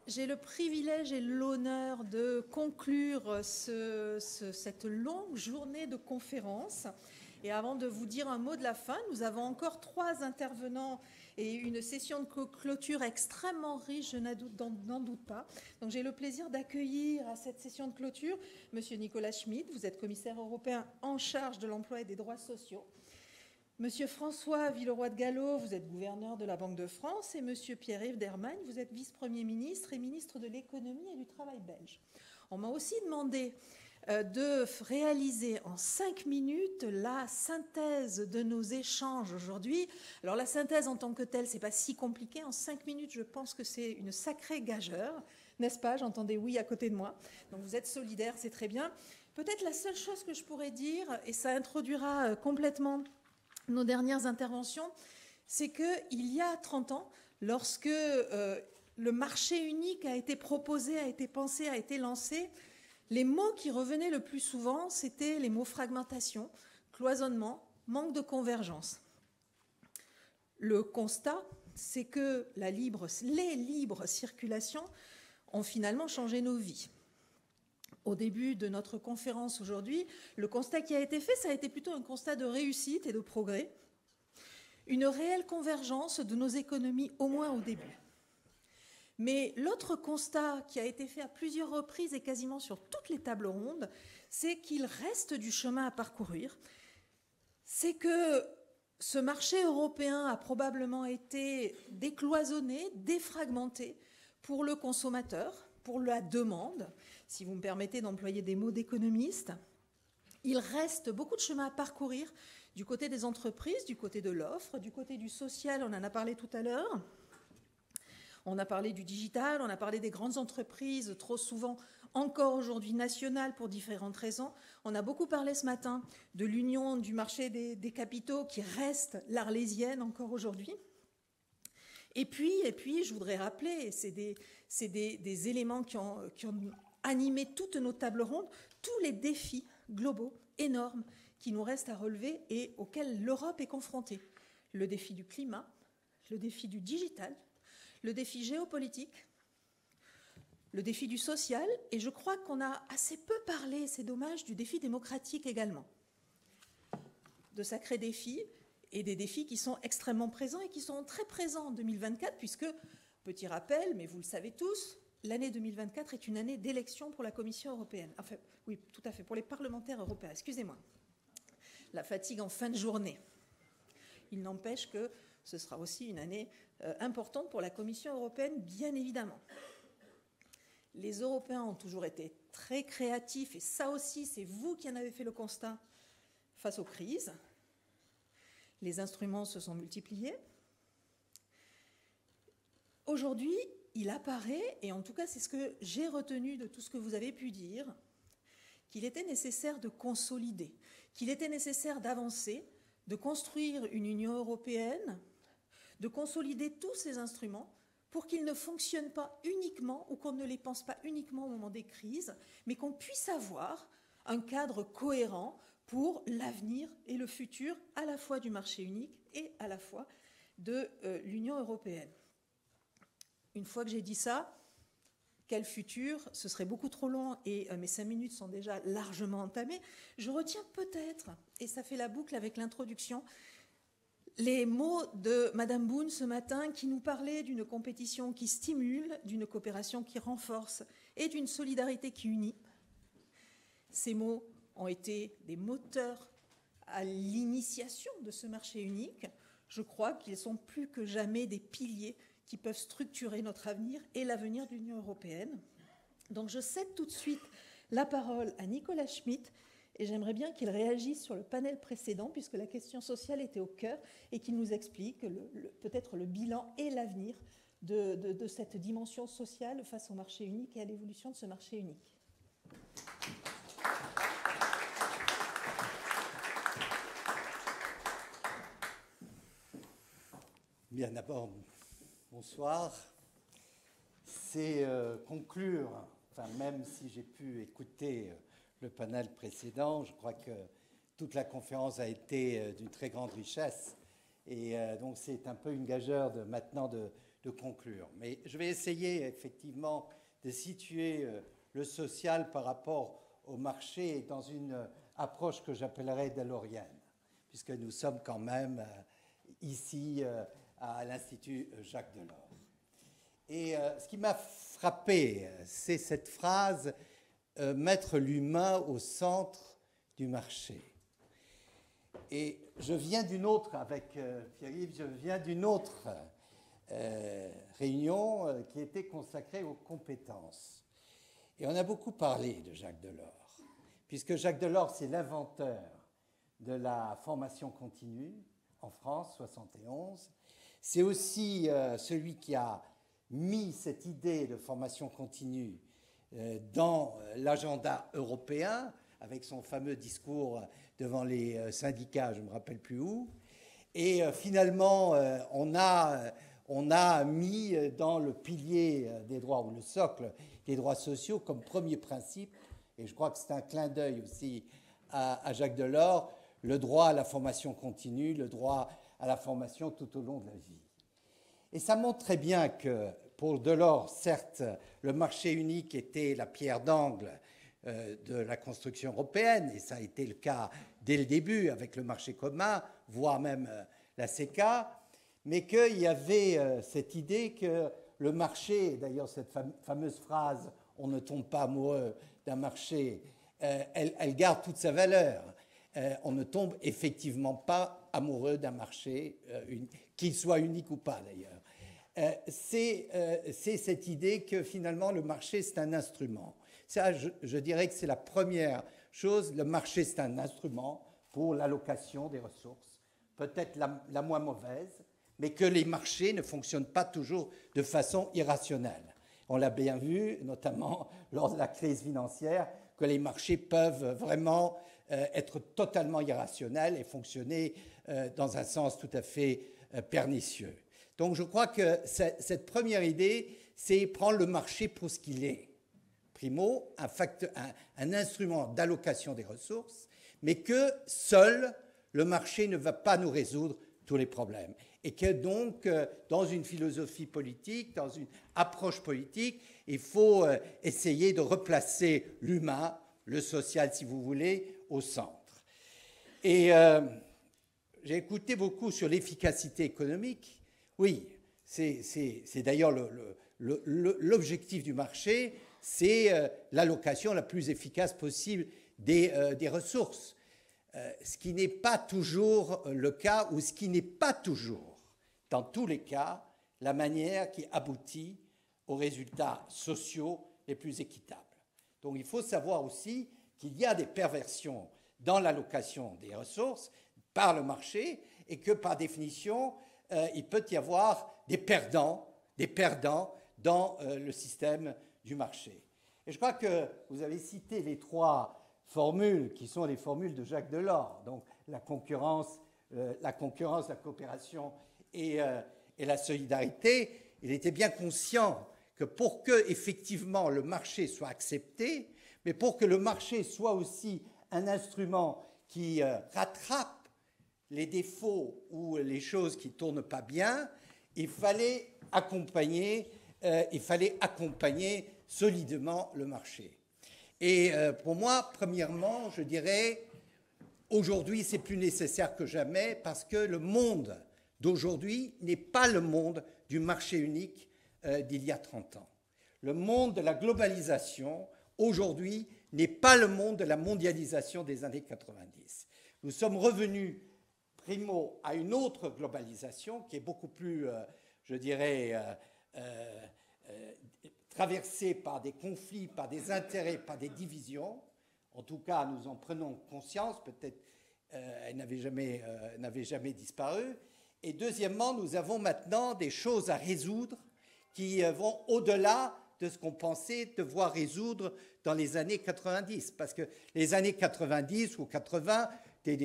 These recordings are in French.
J'ai le privilège et l'honneur de conclure cette longue journée de conférence. Et avant de vous dire un mot de la fin, nous avons encore 3 intervenants et une session de clôture extrêmement riche, je n'en doute pas. Donc j'ai le plaisir d'accueillir à cette session de clôture Monsieur Nicolas Schmit, vous êtes commissaire européen en charge de l'emploi et des droits sociaux. Monsieur François Villeroy de Galhau, vous êtes gouverneur de la Banque de France, et Monsieur Pierre-Yves Dermagne, vous êtes vice-premier ministre et ministre de l'économie et du travail belge. On m'a aussi demandé de réaliser en 5 minutes la synthèse de nos échanges aujourd'hui. Alors la synthèse en tant que telle, c'est pas si compliqué. En 5 minutes, je pense que c'est une sacrée gageure, n'est-ce pas? J'entendais oui à côté de moi. Donc vous êtes solidaires, c'est très bien. Peut-être la seule chose que je pourrais dire, et ça introduira complètement nos dernières interventions, c'est qu'il y a 30 ans, lorsque le marché unique a été proposé, a été pensé, a été lancé, les mots qui revenaient le plus souvent, c'était les mots fragmentation, cloisonnement, manque de convergence. Le constat, c'est que les libres circulations ont finalement changé nos vies. Au début de notre conférence aujourd'hui, le constat qui a été fait, ça a été plutôt un constat de réussite et de progrès, une réelle convergence de nos économies, au moins au début. Mais l'autre constat qui a été fait à plusieurs reprises et quasiment sur toutes les tables rondes, c'est qu'il reste du chemin à parcourir. C'est que ce marché européen a probablement été décloisonné, défragmenté pour le consommateur, pour la demande, si vous me permettez d'employer des mots d'économiste. Il reste beaucoup de chemin à parcourir du côté des entreprises, du côté de l'offre, du côté du social, on en a parlé tout à l'heure. On a parlé du digital, on a parlé des grandes entreprises, trop souvent encore aujourd'hui nationales pour différentes raisons. On a beaucoup parlé ce matin de l'union du marché des capitaux qui reste l'arlésienne encore aujourd'hui. Et puis, je voudrais rappeler, c'est des éléments qui ont animé toutes nos tables rondes, tous les défis globaux, énormes, qui nous restent à relever et auxquels l'Europe est confrontée. Le défi du climat, le défi du digital, le défi géopolitique, le défi du social, et je crois qu'on a assez peu parlé, c'est dommage, du défi démocratique également. De sacrés défis, et des défis qui sont extrêmement présents et qui sont très présents en 2024, puisque, petit rappel, mais vous le savez tous, l'année 2024 est une année d'élection pour la Commission européenne. Enfin, oui, tout à fait, pour les parlementaires européens, excusez-moi. La fatigue en fin de journée. Il n'empêche que ce sera aussi une année importante pour la Commission européenne, bien évidemment. Les Européens ont toujours été très créatifs, et ça aussi, c'est vous qui en avez fait le constat face aux crises. Les instruments se sont multipliés. Aujourd'hui, il apparaît, et en tout cas c'est ce que j'ai retenu de tout ce que vous avez pu dire, qu'il était nécessaire de consolider, qu'il était nécessaire d'avancer, de construire une Union européenne, de consolider tous ces instruments pour qu'ils ne fonctionnent pas uniquement ou qu'on ne les pense pas uniquement au moment des crises, mais qu'on puisse avoir un cadre cohérent pour l'avenir et le futur à la fois du marché unique et à la fois de l'Union européenne. Une fois que j'ai dit ça, quel futur? Ce serait beaucoup trop long et mes 5 minutes sont déjà largement entamées. Je retiens peut-être, et ça fait la boucle avec l'introduction, les mots de Madame Boone ce matin qui nous parlait d'une compétition qui stimule, d'une coopération qui renforce et d'une solidarité qui unit. Ces mots ont été des moteurs à l'initiation de ce marché unique. Je crois qu'ils sont plus que jamais des piliers qui peuvent structurer notre avenir et l'avenir de l'Union européenne. Donc je cède tout de suite la parole à Nicolas Schmit et j'aimerais bien qu'il réagisse sur le panel précédent puisque la question sociale était au cœur et qu'il nous explique peut-être le bilan et l'avenir de cette dimension sociale face au marché unique et à l'évolution de ce marché unique. Bien, d'abord, bonsoir. C'est conclure, enfin, même si j'ai pu écouter le panel précédent, je crois que toute la conférence a été d'une très grande richesse. Et donc, c'est un peu une gageure maintenant de de conclure. Mais je vais essayer effectivement de situer le social par rapport au marché dans une approche que j'appellerais delorienne, puisque nous sommes quand même ici à l'Institut Jacques Delors. Et ce qui m'a frappé, c'est cette phrase « mettre l'humain au centre du marché ». Et je viens d'une autre, avec Pierre-Yves, je viens d'une autre réunion qui était consacrée aux compétences. Et on a beaucoup parlé de Jacques Delors, puisque Jacques Delors, c'est l'inventeur de la formation continue en France, 71. C'est aussi celui qui a mis cette idée de formation continue dans l'agenda européen, avec son fameux discours devant les syndicats, je ne me rappelle plus où. Et finalement, on a mis dans le pilier des droits, ou le socle des droits sociaux, comme premier principe, et je crois que c'est un clin d'œil aussi à Jacques Delors, le droit à la formation continue, le droit à la formation tout au long de la vie. Et ça montre très bien que pour Delors, certes, le marché unique était la pierre d'angle de la construction européenne, et ça a été le cas dès le début avec le marché commun, voire même la CECA, mais qu'il y avait cette idée que le marché, d'ailleurs cette fameuse phrase « on ne tombe pas amoureux d'un marché », elle garde toute sa valeur. On ne tombe effectivement pas amoureux d'un marché, qu'il soit unique ou pas d'ailleurs. C'est cette idée que finalement le marché c'est un instrument. Ça, je dirais que c'est la première chose. Le marché c'est un instrument pour l'allocation des ressources, peut-être la moins mauvaise, mais que les marchés ne fonctionnent pas toujours de façon irrationnelle. On l'a bien vu, notamment lors de la crise financière, que les marchés peuvent vraiment être totalement irrationnels et fonctionner dans un sens tout à fait pernicieux. Donc je crois que cette première idée, c'est prendre le marché pour ce qu'il est. Primo, un instrument d'allocation des ressources, mais que seul le marché ne va pas nous résoudre tous les problèmes. Et que donc, dans une philosophie politique, dans une approche politique, il faut essayer de replacer l'humain, le social si vous voulez, au centre. Et j'ai écouté beaucoup sur l'efficacité économique. Oui, c'est d'ailleurs l'objectif du marché, c'est l'allocation la plus efficace possible des ressources. Ce qui n'est pas toujours le cas, ou ce qui n'est pas toujours, dans tous les cas, la manière qui aboutit aux résultats sociaux les plus équitables. Donc il faut savoir aussi qu'il y a des perversions dans l'allocation des ressources par le marché et que par définition, il peut y avoir des perdants dans le système du marché. Et je crois que vous avez cité les trois formules qui sont les formules de Jacques Delors, donc la concurrence, la coopération et la solidarité. Il était bien conscient que pour que effectivement le marché soit accepté, mais pour que le marché soit aussi un instrument qui rattrape les défauts ou les choses qui ne tournent pas bien, il fallait accompagner solidement le marché. Et pour moi, premièrement, je dirais, aujourd'hui, c'est plus nécessaire que jamais parce que le monde d'aujourd'hui n'est pas le monde du marché unique d'il y a 30 ans. Le monde de la globalisation, aujourd'hui, n'est pas le monde de la mondialisation des années 90. Nous sommes revenus, primo, à une autre globalisation qui est beaucoup plus, je dirais, traversée par des conflits, par des intérêts, par des divisions. En tout cas, nous en prenons conscience, peut-être elle n'avait jamais disparu. Et deuxièmement, nous avons maintenant des choses à résoudre qui vont au-delà de ce qu'on pensait devoir résoudre dans les années 90. Parce que les années 90 ou 80 étaient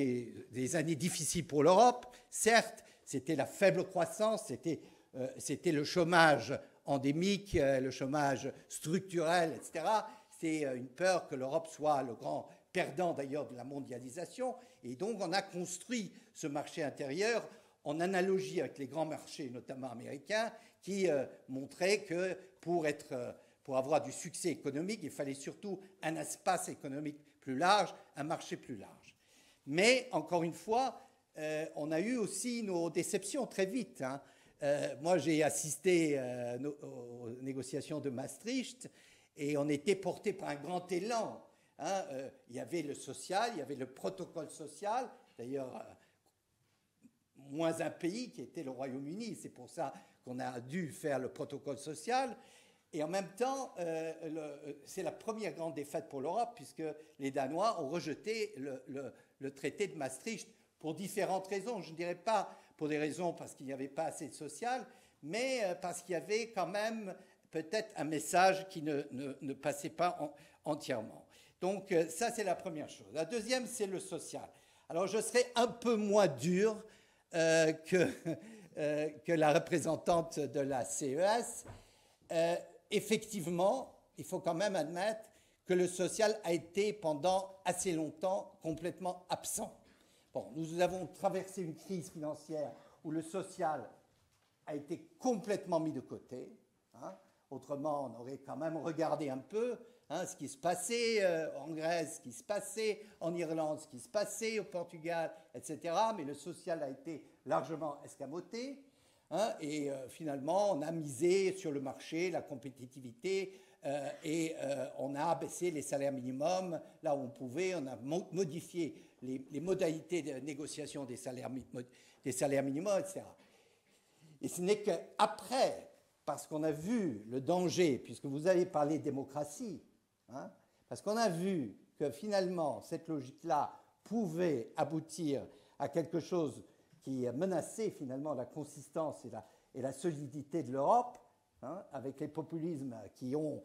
des années difficiles pour l'Europe. Certes, c'était la faible croissance, c'était le chômage endémique, le chômage structurel, etc. C'est une peur que l'Europe soit le grand perdant d'ailleurs de la mondialisation. Et donc on a construit ce marché intérieur en analogie avec les grands marchés, notamment américains, qui montraient que pour avoir du succès économique, il fallait surtout un espace économique plus large, un marché plus large. Mais, encore une fois, on a eu aussi nos déceptions très vite. Hein. Moi, j'ai assisté aux négociations de Maastricht et on était porté par un grand élan. Hein. Il y avait le social, il y avait le protocole social. D'ailleurs, moins un pays qui était le Royaume-Uni. C'est pour ça qu'on a dû faire le protocole social. Et en même temps, c'est la première grande défaite pour l'Europe, puisque les Danois ont rejeté le traité de Maastricht pour différentes raisons. Je ne dirais pas pour des raisons parce qu'il n'y avait pas assez de social, mais parce qu'il y avait quand même peut-être un message qui ne passait pas entièrement. Donc ça, c'est la première chose. La deuxième, c'est le social. Alors je serai un peu moins dur que la représentante de la CES. Effectivement, il faut quand même admettre que le social a été pendant assez longtemps complètement absent. Bon, nous avons traversé une crise financière où le social a été complètement mis de côté. Hein. Autrement, on aurait quand même regardé un peu ce qui se passait en Grèce, ce qui se passait en Irlande, ce qui se passait au Portugal, etc. Mais le social a été largement escamoté. Hein, et finalement, on a misé sur le marché, la compétitivité, et on a abaissé les salaires minimums là où on pouvait. On a modifié les modalités de négociation des salaires minimums, etc. Et ce n'est qu'après, parce qu'on a vu le danger, puisque vous avez parlé de démocratie, hein, parce qu'on a vu que finalement, cette logique-là pouvait aboutir à quelque chose qui menaçait finalement la consistance et la solidité de l'Europe, hein, avec les populismes qui ont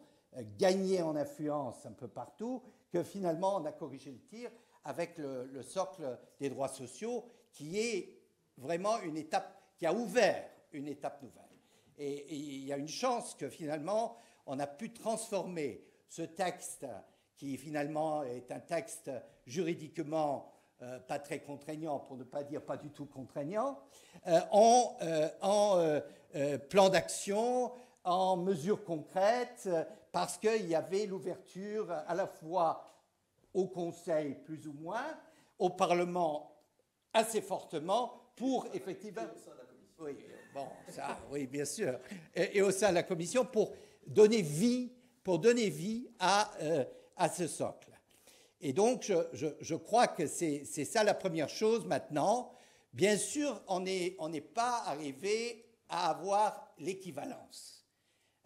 gagné en influence un peu partout, que finalement on a corrigé le tir avec le socle des droits sociaux, qui est vraiment une étape, qui a ouvert une étape nouvelle. Et il y a une chance que finalement on a pu transformer ce texte, qui finalement est un texte juridiquement pas très contraignant, pour ne pas dire pas du tout contraignant, en plan d'action, en mesures concrètes, parce qu'il y avait l'ouverture à la fois au Conseil plus ou moins, au Parlement assez fortement, pour effectivement... Oui, bon, ça, oui, bien sûr. Et au sein de la Commission, pour donner vie à ce socle. Et donc, je crois que c'est ça la première chose maintenant. Bien sûr, on n'est pas arrivé à avoir l'équivalence.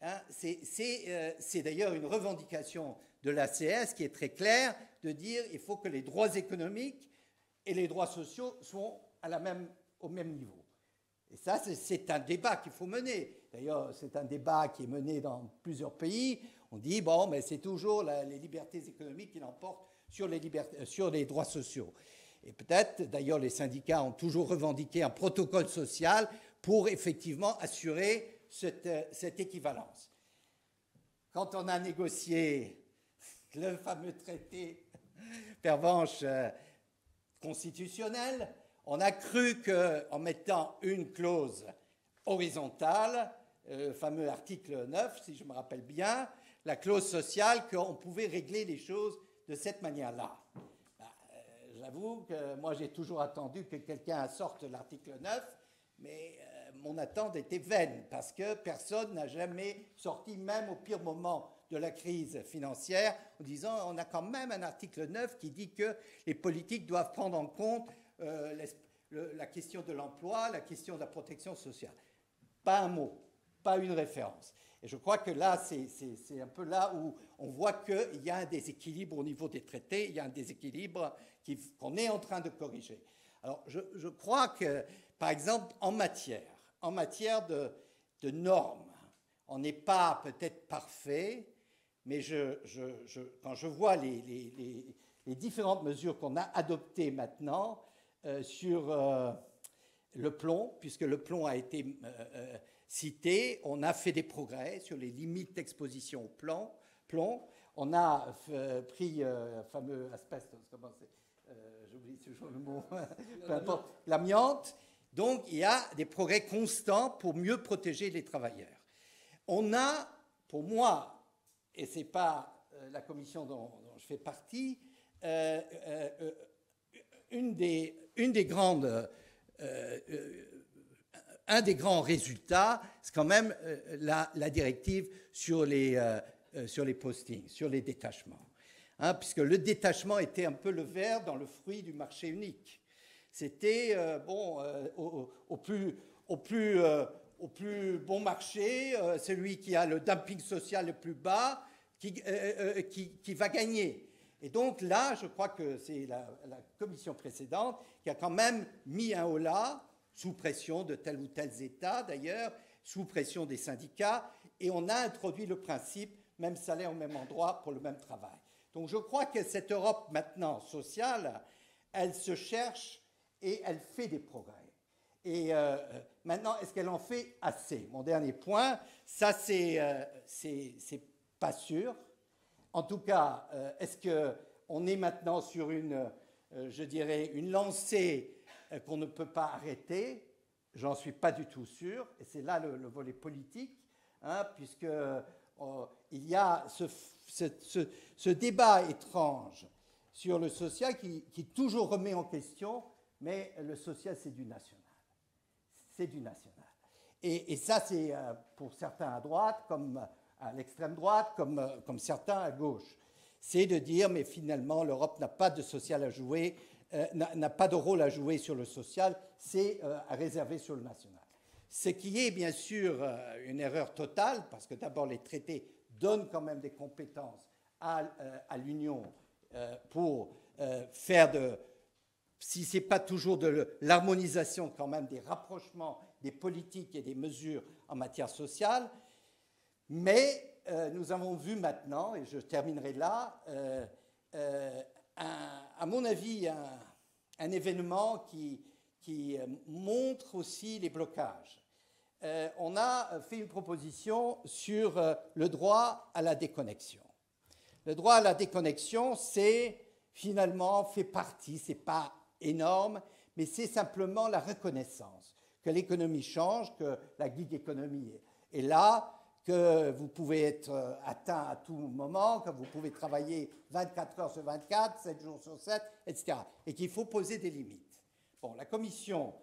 Hein, c'est d'ailleurs une revendication de l'ACS qui est très claire, de dire qu'il faut que les droits économiques et les droits sociaux soient au même niveau. Et ça, c'est un débat qu'il faut mener. D'ailleurs, c'est un débat qui est mené dans plusieurs pays. On dit, bon, mais c'est toujours les libertés économiques qui l'emportent sur les droits sociaux. Et peut-être, d'ailleurs, les syndicats ont toujours revendiqué un protocole social pour effectivement assurer cette équivalence. Quand on a négocié le fameux traité Pervenche constitutionnel, on a cru qu'en mettant une clause horizontale, le fameux article 9, si je me rappelle bien, la clause sociale, qu'on pouvait régler les choses de cette manière-là. J'avoue que moi, j'ai toujours attendu que quelqu'un sorte l'article 9, mais mon attente était vaine, parce que personne n'a jamais sorti, même au pire moment de la crise financière, en disant on a quand même un article 9 qui dit que les politiques doivent prendre en compte la question de l'emploi, la question de la protection sociale. Pas un mot, pas une référence. Et je crois que là, c'est un peu là où on voit qu'il y a un déséquilibre au niveau des traités, il y a un déséquilibre qu'on est en train de corriger. Alors, je crois que, par exemple, en matière de normes, on n'est pas peut-être parfait, mais quand je vois les différentes mesures qu'on a adoptées maintenant sur le plomb, puisque le plomb a été cité, on a fait des progrès sur les limites d'exposition au plomb. On a pris le fameux asbestos, j'oublie toujours le mot, peu importe, l'amiante, Donc, il y a des progrès constants pour mieux protéger les travailleurs. On a, pour moi, et ce n'est pas la commission dont je fais partie, un des grands résultats, c'est quand même la directive sur les postings, sur les détachements. Hein, puisque le détachement était un peu le ver dans le fruit du marché unique. C'était au plus bon marché, celui qui a le dumping social le plus bas, qui va gagner. Et donc là, je crois que c'est la commission précédente qui a quand même mis un holà, sous pression de tel ou tel État d'ailleurs, sous pression des syndicats, et on a introduit le principe même salaire au même endroit pour le même travail. Donc je crois que cette Europe maintenant sociale, elle se cherche et elle fait des progrès. Et maintenant, est-ce qu'elle en fait assez? Mon dernier point, ça c'est pas sûr. En tout cas, est-ce qu'on est maintenant sur je dirais, une lancée qu'on ne peut pas arrêter? J'en suis pas du tout sûr. Et c'est là le volet politique, hein, puisque il y a ce débat étrange sur le social qui toujours remet en question, mais le social, c'est du national. C'est du national. Et ça, c'est pour certains à droite, comme à l'extrême droite, comme certains à gauche. C'est de dire, mais finalement, l'Europe n'a pas de social à jouer, n'a pas de rôle à jouer sur le social, c'est à réserver sur le national. Ce qui est bien sûr une erreur totale, parce que d'abord les traités donnent quand même des compétences à l'Union pour faire si ce n'est pas toujours de l'harmonisation, quand même des rapprochements des politiques et des mesures en matière sociale. Mais nous avons vu maintenant, et je terminerai là, à mon avis, un événement qui montre aussi les blocages. On a fait une proposition sur le droit à la déconnexion. Le droit à la déconnexion, c'est finalement fait partie, c'est pas énorme, mais c'est simplement la reconnaissance que l'économie change, que la gig economy est là, que vous pouvez être atteint à tout moment, que vous pouvez travailler 24 heures sur 24, 7 jours sur 7, etc. Et qu'il faut poser des limites. Bon, la Commission,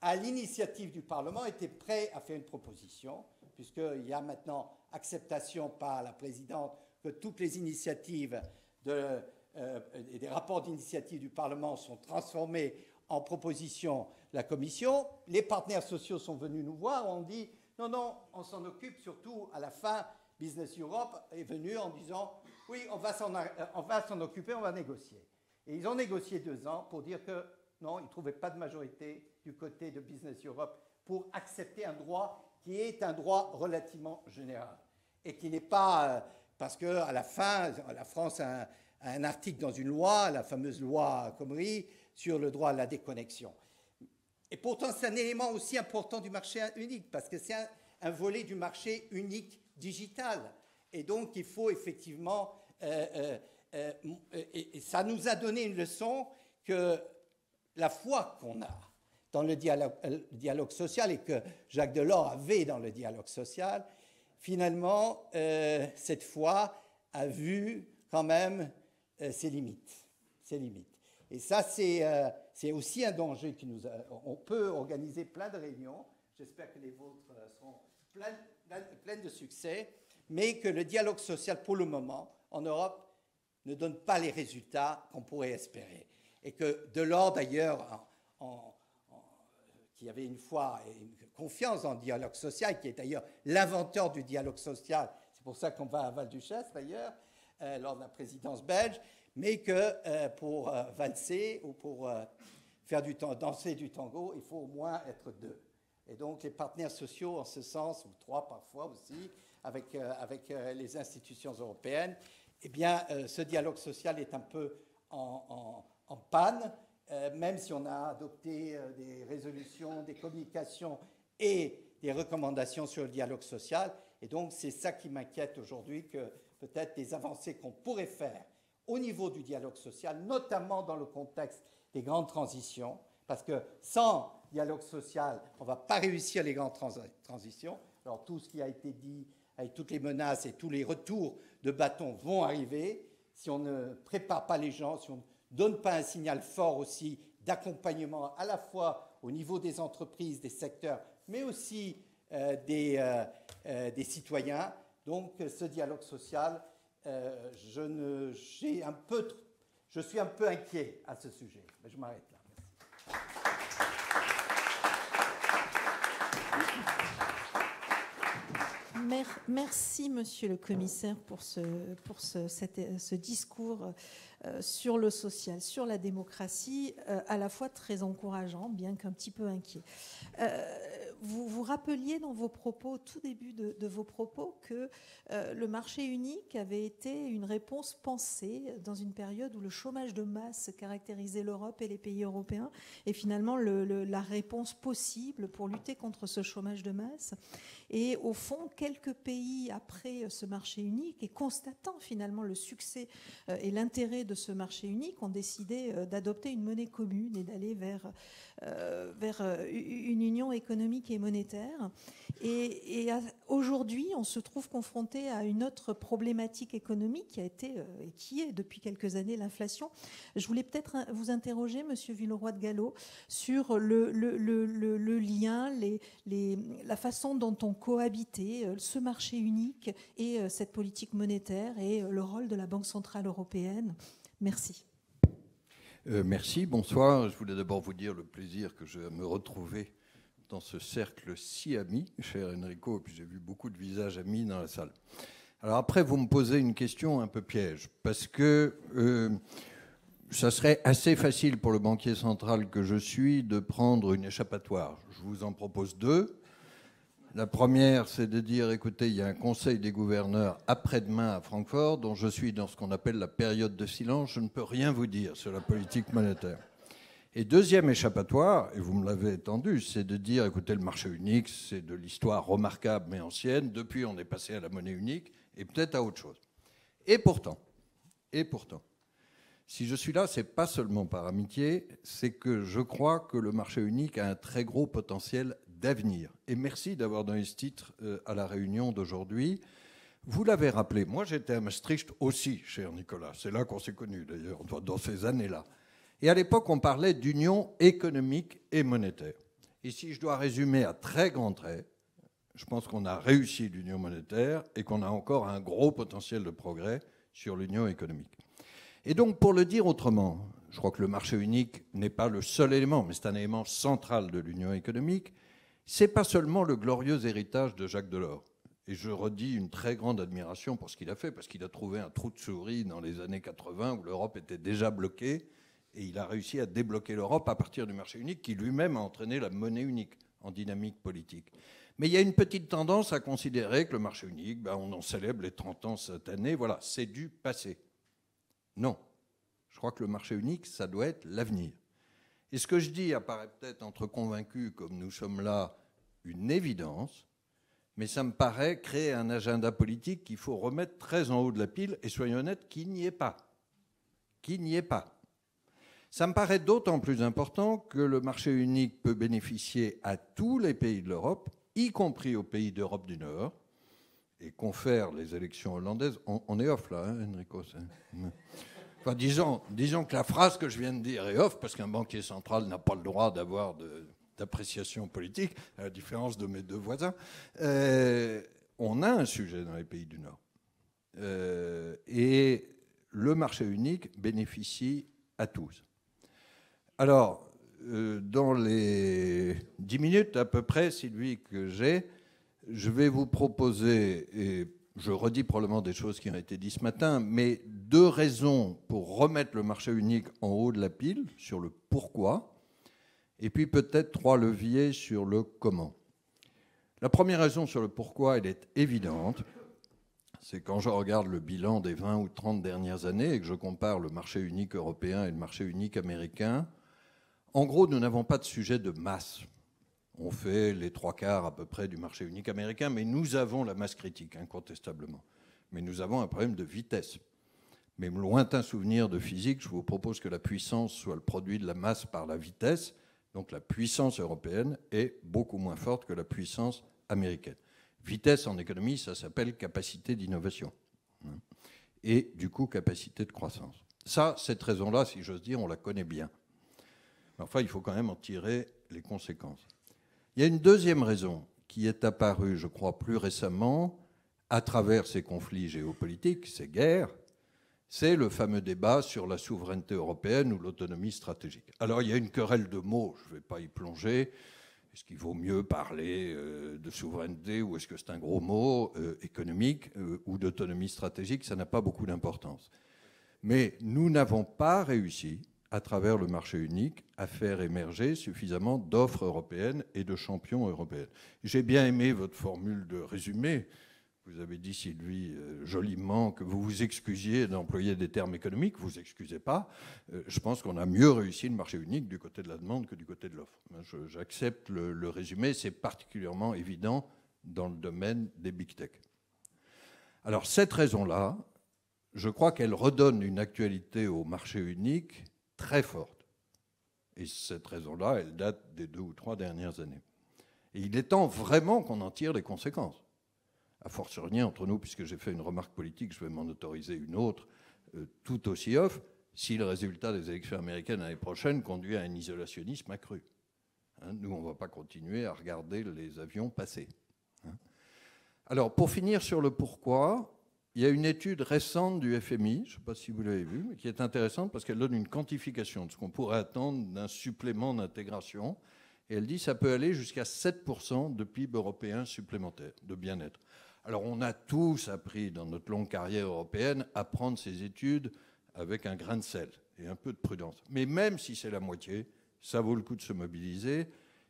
à l'initiative du Parlement, était prête à faire une proposition, puisqu'il y a maintenant acceptation par la présidente que toutes les initiatives des rapports d'initiative du Parlement sont transformés en propositions de la Commission. Les partenaires sociaux sont venus nous voir, on dit non, on s'en occupe, surtout à la fin, Business Europe est venu en disant oui, on va s'en occuper, on va négocier. Et ils ont négocié 2 ans pour dire que non, ils ne trouvaient pas de majorité du côté de Business Europe pour accepter un droit qui est un droit relativement général et qui n'est pas parce qu'à la fin, la France a un article dans une loi, la fameuse loi Khomri, sur le droit à la déconnexion. Et pourtant, c'est un élément aussi important du marché unique, parce que c'est un volet du marché unique digital. Et donc, il faut effectivement... et ça nous a donné une leçon que la foi qu'on a dans le dialogue social, et que Jacques Delors avait dans le dialogue social, finalement, cette foi a vu quand même ses limites. Et ça, c'est aussi un danger qui nous a... On peut organiser plein de réunions, j'espère que les vôtres seront pleines de succès, mais que le dialogue social, pour le moment, en Europe, ne donne pas les résultats qu'on pourrait espérer. Et que Delors, d'ailleurs, qui avait une foi et une confiance dans le dialogue social, qui est d'ailleurs l'inventeur du dialogue social, c'est pour ça qu'on va à Val-Duchesse, d'ailleurs, lors de la présidence belge, mais que pour valser ou pour danser du tango, il faut au moins être 2. Et donc les partenaires sociaux, en ce sens, ou 3 parfois aussi, avec les institutions européennes, eh bien, ce dialogue social est un peu en panne, même si on a adopté des résolutions, des communications et des recommandations sur le dialogue social. Et donc c'est ça qui m'inquiète aujourd'hui, que peut-être des avancées qu'on pourrait faire au niveau du dialogue social, notamment dans le contexte des grandes transitions, parce que sans dialogue social, on ne va pas réussir les grandes transitions. Alors tout ce qui a été dit, avec toutes les menaces et tous les retours de bâton vont arriver. Si on ne prépare pas les gens, si on ne donne pas un signal fort aussi d'accompagnement à la fois au niveau des entreprises, des secteurs, mais aussi des citoyens. Donc ce dialogue social, je suis un peu inquiet à ce sujet. Mais je m'arrête là. Merci, monsieur le commissaire, pour ce discours sur le social, sur la démocratie, à la fois très encourageant, bien qu'un petit peu inquiet. Vous vous rappeliez dans vos propos, au tout début de vos propos, que le marché unique avait été une réponse pensée dans une période où le chômage de masse caractérisait l'Europe et les pays européens, et finalement la réponse possible pour lutter contre ce chômage de masse. Et au fond, quelques pays après ce marché unique, et constatant finalement le succès et l'intérêt de ce marché unique, ont décidé d'adopter une monnaie commune et d'aller vers une union économique et monétaire. Et aujourd'hui, on se trouve confronté à une autre problématique économique qui a été et qui est depuis quelques années l'inflation. Je voulais peut-être vous interroger, Monsieur Villeroy de Galhau, sur le lien, la façon dont on cohabitait ce marché unique et cette politique monétaire et le rôle de la Banque centrale européenne. Merci. Merci, bonsoir. Je voulais d'abord vous dire le plaisir que j'ai à me retrouver dans ce cercle si ami, cher Enrico, et puis j'ai vu beaucoup de visages amis dans la salle. Alors après, vous me posez une question un peu piège, parce que ça serait assez facile pour le banquier central que je suis de prendre une échappatoire. Je vous en propose deux. La première, c'est de dire, écoutez, il y a un conseil des gouverneurs après-demain à Francfort, dont je suis dans ce qu'on appelle la période de silence. Je ne peux rien vous dire sur la politique monétaire. Et deuxième échappatoire, et vous me l'avez étendu, c'est de dire, écoutez, le marché unique, c'est de l'histoire remarquable mais ancienne. Depuis, on est passé à la monnaie unique et peut-être à autre chose. Et pourtant, si je suis là, ce n'est pas seulement par amitié, c'est que je crois que le marché unique a un très gros potentiel d'avenir. Et merci d'avoir donné ce titre à la réunion d'aujourd'hui. Vous l'avez rappelé, moi j'étais à Maastricht aussi, cher Nicolas. C'est là qu'on s'est connus d'ailleurs, dans ces années-là. Et à l'époque, on parlait d'union économique et monétaire. Et si je dois résumer à très grands traits, je pense qu'on a réussi l'union monétaire et qu'on a encore un gros potentiel de progrès sur l'union économique. Et donc, pour le dire autrement, je crois que le marché unique n'est pas le seul élément, mais c'est un élément central de l'union économique. Ce n'est pas seulement le glorieux héritage de Jacques Delors. Et je redis une très grande admiration pour ce qu'il a fait, parce qu'il a trouvé un trou de souris dans les années 80 où l'Europe était déjà bloquée, et il a réussi à débloquer l'Europe à partir du marché unique, qui lui-même a entraîné la monnaie unique en dynamique politique. Mais il y a une petite tendance à considérer que le marché unique, on en célèbre les 30 ans cette année, voilà, c'est du passé. Non. Je crois que le marché unique, ça doit être l'avenir. Et ce que je dis apparaît peut-être entre convaincus, comme nous sommes là, une évidence, mais ça me paraît créer un agenda politique qu'il faut remettre très en haut de la pile, et soyons honnêtes, qu'il n'y est pas. Qu'il n'y est pas. Ça me paraît d'autant plus important que le marché unique peut bénéficier à tous les pays de l'Europe, y compris aux pays d'Europe du Nord, et confère les élections hollandaises. On est off là, hein, Enrico. Enfin, disons que la phrase que je viens de dire est off, parce qu'un banquier central n'a pas le droit d'avoir d'appréciation politique, à la différence de mes deux voisins. On a un sujet dans les pays du Nord. Et le marché unique bénéficie à tous. Alors, dans les 10 minutes à peu près, Sylvie, que j'ai, je vais vous proposer, et je redis probablement des choses qui ont été dites ce matin, mais 2 raisons pour remettre le marché unique en haut de la pile, sur le pourquoi, et puis peut-être 3 leviers sur le comment. La première raison sur le pourquoi, elle est évidente. C'est quand je regarde le bilan des 20 ou 30 dernières années et que je compare le marché unique européen et le marché unique américain, en gros, nous n'avons pas de sujet de masse. On fait les 3/4 à peu près du marché unique américain, mais nous avons la masse critique, incontestablement. Mais nous avons un problème de vitesse. Mes lointains souvenirs de physique, je vous propose que la puissance soit le produit de la masse par la vitesse, Donc la puissance européenne est beaucoup moins forte que la puissance américaine. Vitesse en économie, ça s'appelle capacité d'innovation. Et du coup, capacité de croissance. Ça, cette raison-là, si j'ose dire, on la connaît bien. Enfin, il faut quand même en tirer les conséquences. Il y a une deuxième raison qui est apparue, je crois, plus récemment, à travers ces conflits géopolitiques, ces guerres, c'est le fameux débat sur la souveraineté européenne ou l'autonomie stratégique. Alors, il y a une querelle de mots, je ne vais pas y plonger. Est-ce qu'il vaut mieux parler de souveraineté ou est-ce que c'est un gros mot économique ou d'autonomie stratégique? Ça n'a pas beaucoup d'importance. Mais nous n'avons pas réussi, à travers le marché unique, à faire émerger suffisamment d'offres européennes et de champions européens. J'ai bien aimé votre formule de résumé. Vous avez dit, Sylvie, joliment, que vous vous excusiez d'employer des termes économiques. Vous vous excusez pas. Je pense qu'on a mieux réussi le marché unique du côté de la demande que du côté de l'offre. J'accepte le résumé. C'est particulièrement évident dans le domaine des big tech. Alors, cette raison-là, je crois qu'elle redonne une actualité au marché unique très forte. Et cette raison-là, elle date des 2 ou 3 dernières années. Et il est temps vraiment qu'on en tire les conséquences. A fortiori entre nous, puisque j'ai fait une remarque politique, je vais m'en autoriser une autre, tout aussi off, si le résultat des élections américaines l'année prochaine conduit à un isolationnisme accru. Nous, on ne va pas continuer à regarder les avions passer. Alors, pour finir sur le pourquoi, il y a une étude récente du FMI, je ne sais pas si vous l'avez vue, mais qui est intéressante parce qu'elle donne une quantification de ce qu'on pourrait attendre d'un supplément d'intégration. Et elle dit que ça peut aller jusqu'à 7% de PIB européen supplémentaire, de bien-être. Alors, on a tous appris dans notre longue carrière européenne à prendre ces études avec un grain de sel et un peu de prudence. Mais même si c'est la moitié, ça vaut le coup de se mobiliser.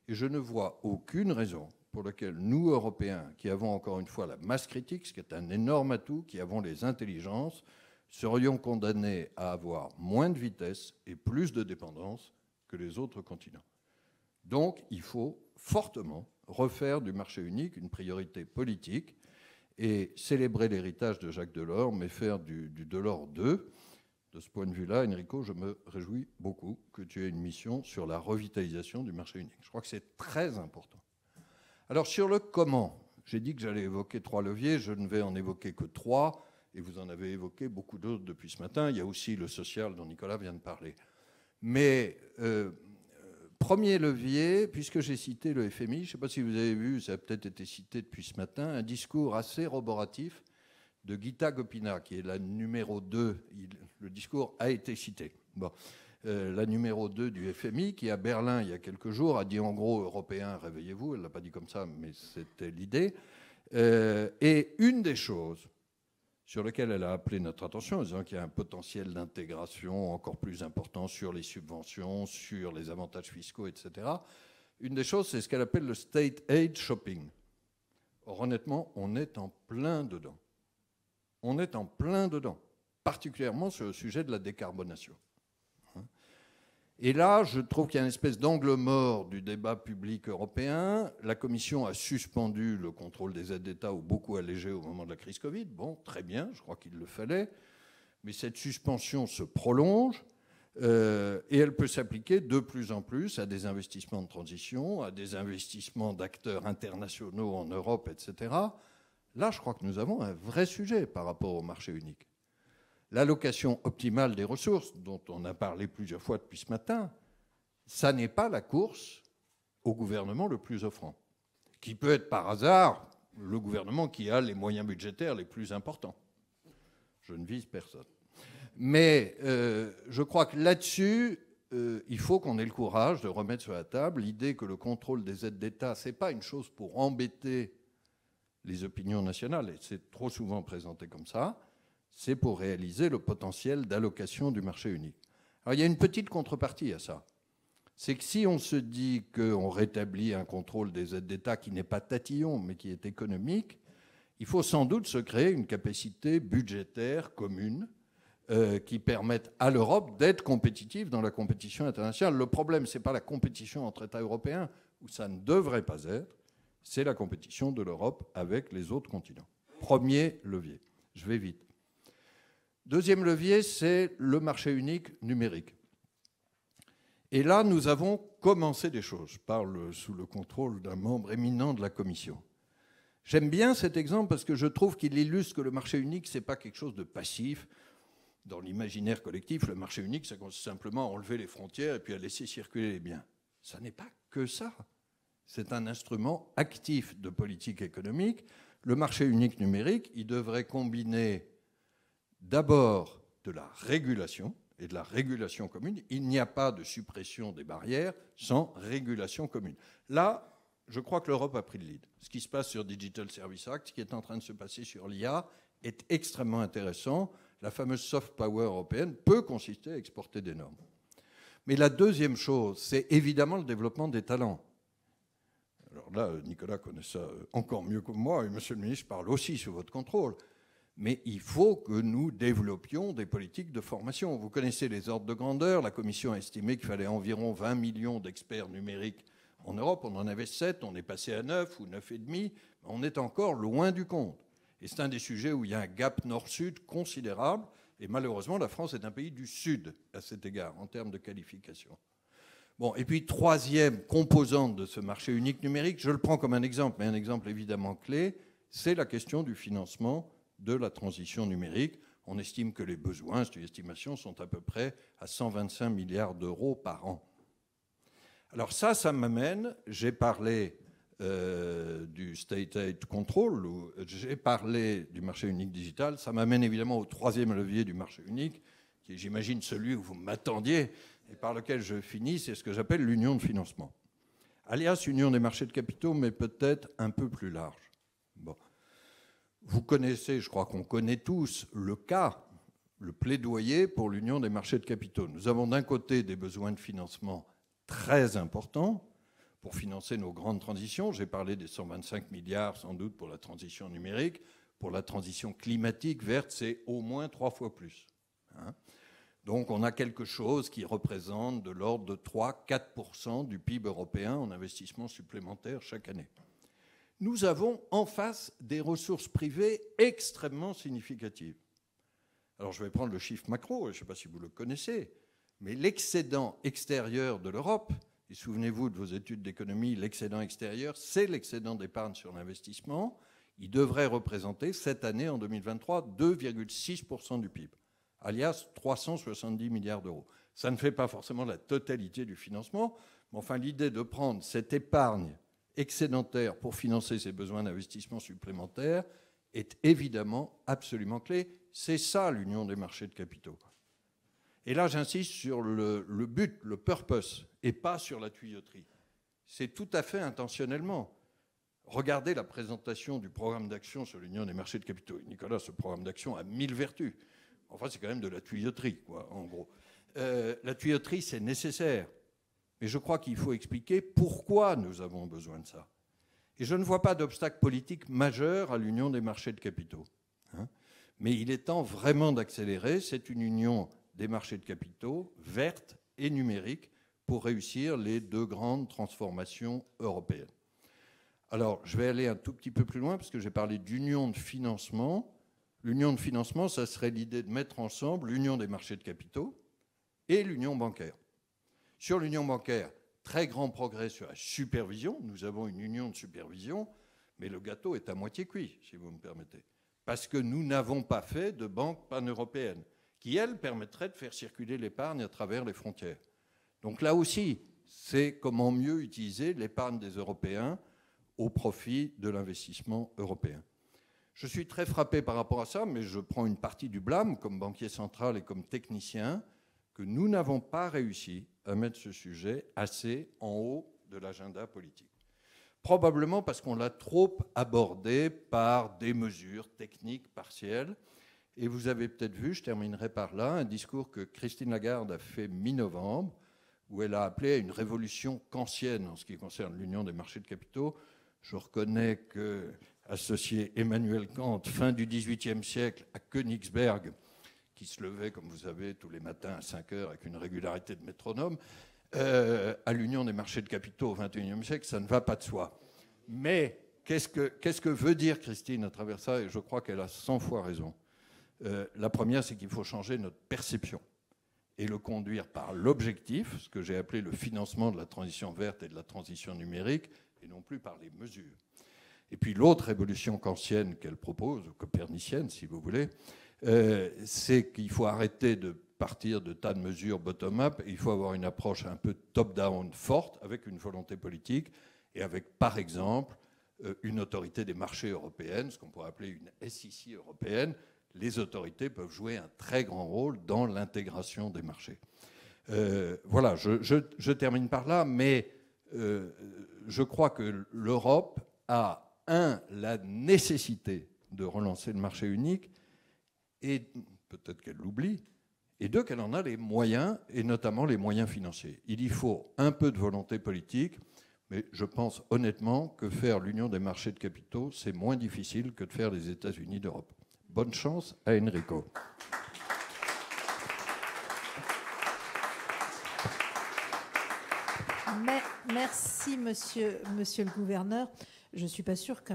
Et je ne vois aucune raison pour laquelle nous, Européens, qui avons encore une fois la masse critique, ce qui est un énorme atout, qui avons les intelligences, serions condamnés à avoir moins de vitesse et plus de dépendance que les autres continents. Donc, il faut fortement refaire du marché unique une priorité politique et célébrer l'héritage de Jacques Delors, mais faire du Delors 2. De ce point de vue-là, Enrico, je me réjouis beaucoup que tu aies une mission sur la revitalisation du marché unique. Je crois que c'est très important. Alors, sur le comment, j'ai dit que j'allais évoquer 3 leviers, je ne vais en évoquer que 3, et vous en avez évoqué beaucoup d'autres depuis ce matin. Il y a aussi le social dont Nicolas vient de parler. Mais premier levier, puisque j'ai cité le FMI, je ne sais pas si vous avez vu, ça a peut-être été cité depuis ce matin, un discours assez roboratif de Gita Gopinath, qui est la numéro 2. Le discours a été cité. Bon. La numéro 2 du FMI, qui à Berlin, il y a quelques jours, a dit en gros, Européens, réveillez-vous. Elle ne l'a pas dit comme ça, mais c'était l'idée. Et une des choses sur lesquelles elle a appelé notre attention, en disant qu'il y a un potentiel d'intégration encore plus important sur les subventions, sur les avantages fiscaux, etc. Une des choses, c'est ce qu'elle appelle le state aid shopping. Or, honnêtement, on est en plein dedans. On est en plein dedans, particulièrement sur le sujet de la décarbonation. Et là, je trouve qu'il y a une espèce d'angle mort du débat public européen. La Commission a suspendu le contrôle des aides d'État ou beaucoup allégé au moment de la crise Covid. Bon, très bien, je crois qu'il le fallait. Mais cette suspension se prolonge et elle peut s'appliquer de plus en plus à des investissements de transition, à des investissements d'acteurs internationaux en Europe, etc. Là, je crois que nous avons un vrai sujet par rapport au marché unique. L'allocation optimale des ressources, dont on a parlé plusieurs fois depuis ce matin, ça n'est pas la course au gouvernement le plus offrant, qui peut être par hasard le gouvernement qui a les moyens budgétaires les plus importants. Je ne vise personne. Mais je crois que là-dessus, il faut qu'on ait le courage de remettre sur la table l'idée que le contrôle des aides d'État, ce n'est pas une chose pour embêter les opinions nationales, et c'est trop souvent présenté comme ça, c'est pour réaliser le potentiel d'allocation du marché unique. Alors, il y a une petite contrepartie à ça. C'est que si on se dit qu'on rétablit un contrôle des aides d'État qui n'est pas tatillon, mais qui est économique, il faut sans doute se créer une capacité budgétaire commune qui permette à l'Europe d'être compétitive dans la compétition internationale. Le problème, ce n'est pas la compétition entre États européens, où ça ne devrait pas être, c'est la compétition de l'Europe avec les autres continents. Premier levier. Je vais vite. Deuxième levier, c'est le marché unique numérique. Et là, nous avons commencé des choses. Je parle sous le contrôle d'un membre éminent de la Commission. J'aime bien cet exemple parce que je trouve qu'il illustre que le marché unique, ce n'est pas quelque chose de passif. Dans l'imaginaire collectif, le marché unique, ça consiste simplement à enlever les frontières et puis à laisser circuler les biens. Ça n'est pas que ça. C'est un instrument actif de politique économique. Le marché unique numérique, il devrait combiner d'abord de la régulation et de la régulation commune. Il n'y a pas de suppression des barrières sans régulation commune. Là, je crois que l'Europe a pris le lead. Ce qui se passe sur Digital Services Act, ce qui est en train de se passer sur l'IA, est extrêmement intéressant. La fameuse soft power européenne peut consister à exporter des normes. Mais la deuxième chose, c'est évidemment le développement des talents. Alors là, Nicolas connaît ça encore mieux que moi, et Monsieur le ministre parle aussi sous votre contrôle. Mais il faut que nous développions des politiques de formation. Vous connaissez les ordres de grandeur. La Commission a estimé qu'il fallait environ 20 millions d'experts numériques en Europe. On en avait 7, on est passé à 9 ou 9,5. On est encore loin du compte. Et c'est un des sujets où il y a un gap nord-sud considérable. Et malheureusement, la France est un pays du Sud à cet égard, en termes de qualification. Bon, et puis, troisième composante de ce marché unique numérique, je le prends comme un exemple, mais un exemple évidemment clé, c'est la question du financement de la transition numérique. On estime que les besoins, c'est une estimation, sont à peu près à 125 milliards d'euros par an. Alors ça m'amène, j'ai parlé du State Aid Control, j'ai parlé du marché unique digital, ça m'amène évidemment au troisième levier du marché unique, qui est, j'imagine, celui où vous m'attendiez et par lequel je finis, c'est ce que j'appelle l'union de financement. Alias union des marchés de capitaux, mais peut-être un peu plus large. Bon. Vous connaissez, je crois qu'on connaît tous, le cas, le plaidoyer pour l'union des marchés de capitaux. Nous avons d'un côté des besoins de financement très importants pour financer nos grandes transitions. J'ai parlé des 125 milliards sans doute pour la transition numérique. Pour la transition climatique verte, c'est au moins 3 fois plus. Donc on a quelque chose qui représente de l'ordre de 3-4% du PIB européen en investissement supplémentaire chaque année. Nous avons en face des ressources privées extrêmement significatives. Alors je vais prendre le chiffre macro, je ne sais pas si vous le connaissez, mais l'excédent extérieur de l'Europe, et souvenez-vous de vos études d'économie, l'excédent extérieur, c'est l'excédent d'épargne sur l'investissement. Il devrait représenter cette année, en 2023, 2,6% du PIB, alias 370 milliards d'euros. Ça ne fait pas forcément la totalité du financement, mais enfin l'idée de prendre cette épargne excédentaire pour financer ses besoins d'investissement supplémentaires est évidemment absolument clé. C'est ça l'union des marchés de capitaux. Et là, j'insiste sur le but, le purpose, et pas sur la tuyauterie. C'est tout à fait intentionnellement. Regardez la présentation du programme d'action sur l'union des marchés de capitaux. Nicolas, ce programme d'action a 1000 vertus. Enfin, c'est quand même de la tuyauterie, quoi, en gros. La tuyauterie, c'est nécessaire. Mais je crois qu'il faut expliquer pourquoi nous avons besoin de ça. Et je ne vois pas d'obstacle politique majeur à l'union des marchés de capitaux. Mais il est temps vraiment d'accélérer. C'est une union des marchés de capitaux verte et numérique pour réussir les deux grandes transformations européennes. Alors, je vais aller un tout petit peu plus loin parce que j'ai parlé d'union de financement. L'union de financement, ça serait l'idée de mettre ensemble l'union des marchés de capitaux et l'union bancaire. Sur l'union bancaire, très grand progrès sur la supervision. Nous avons une union de supervision, mais le gâteau est à moitié cuit, si vous me permettez. Parce que nous n'avons pas fait de banque pan-européenne, qui, elle, permettrait de faire circuler l'épargne à travers les frontières. Donc là aussi, c'est comment mieux utiliser l'épargne des Européens au profit de l'investissement européen. Je suis très frappé par rapport à ça, mais je prends une partie du blâme comme banquier central et comme technicien, que nous n'avons pas réussi à mettre ce sujet assez en haut de l'agenda politique. Probablement parce qu'on l'a trop abordé par des mesures techniques partielles. Et vous avez peut-être vu, je terminerai par là, un discours que Christine Lagarde a fait mi-novembre, où elle a appelé à une révolution kantienne en ce qui concerne l'union des marchés de capitaux. Je reconnais qu'associé Emmanuel Kant, fin du XVIIIe siècle, à Königsberg, qui se levait, comme vous savez, tous les matins à 5 heures avec une régularité de métronome, à l'union des marchés de capitaux au XXIe siècle, ça ne va pas de soi. Mais qu'est-ce que veut dire Christine à travers ça? Et je crois qu'elle a 100 fois raison. La première, c'est qu'il faut changer notre perception. et le conduire par l'objectif, ce que j'ai appelé le financement de la transition verte et de la transition numérique, et non plus par les mesures. Et puis l'autre révolution kantienne qu'elle propose, ou copernicienne si vous voulez, c'est qu'il faut arrêter de partir de tas de mesures bottom-up, il faut avoir une approche un peu top-down forte, avec une volonté politique, et avec, par exemple, une autorité des marchés européenne, ce qu'on pourrait appeler une SEC européenne. Les autorités peuvent jouer un très grand rôle dans l'intégration des marchés. Voilà, je termine par là, mais je crois que l'Europe a, la nécessité de relancer le marché unique, et peut-être qu'elle l'oublie, et deux, qu'elle en a les moyens, et notamment les moyens financiers. Il y faut un peu de volonté politique, mais je pense honnêtement que faire l'union des marchés de capitaux, c'est moins difficile que de faire les États-Unis d'Europe. Bonne chance à Enrico. Merci, monsieur le gouverneur. Je ne suis pas sûre que